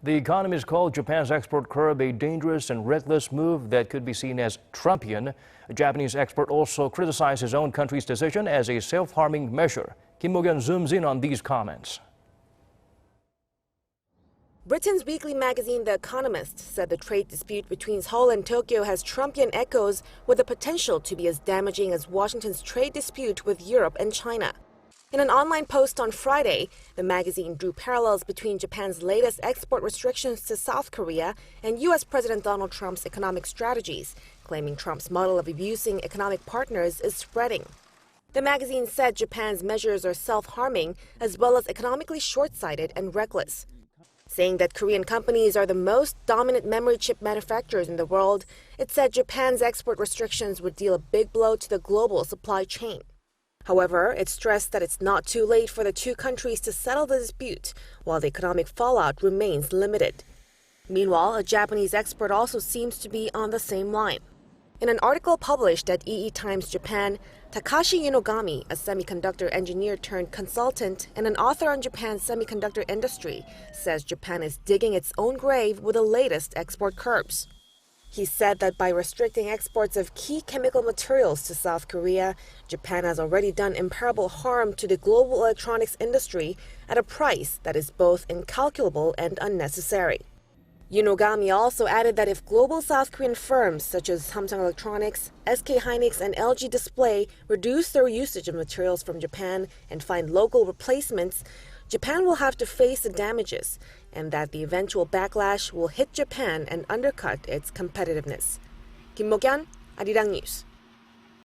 The Economist called Japan's export curb a dangerous and reckless move that could be seen as Trumpian. A Japanese expert also criticized his own country's decision as a self-harming measure. Mok-yeon zooms in on these comments. Britain's weekly magazine The Economist said the trade dispute between Seoul and Tokyo has Trumpian echoes with the potential to be as damaging as Washington's trade dispute with Europe and China. In an online post on Friday, the magazine drew parallels between Japan's latest export restrictions to South Korea and U.S. President Donald Trump's economic strategies, claiming Trump's model of abusing economic partners is spreading. The magazine said Japan's measures are self-harming as well as economically short-sighted and reckless. Saying that Korean companies are the most dominant memory chip manufacturers in the world, it said Japan's export restrictions would deal a big blow to the global supply chain. However, it stressed that it's not too late for the two countries to settle the dispute, while the economic fallout remains limited. Meanwhile, a Japanese expert also seems to be on the same line. In an article published at EE Times Japan, Takashi Yunogami, a semiconductor engineer turned consultant and an author on Japan's semiconductor industry, says Japan is digging its own grave with the latest export curbs. He said that by restricting exports of key chemical materials to South Korea, Japan has already done irreparable harm to the global electronics industry at a price that is both incalculable and unnecessary. Yunogami also added that if global South Korean firms such as Samsung Electronics, SK Hynix, and LG Display reduce their usage of materials from Japan and find local replacements, Japan will have to face the damages, and that the eventual backlash will hit Japan and undercut its competitiveness. Mok-yeon, Arirang News.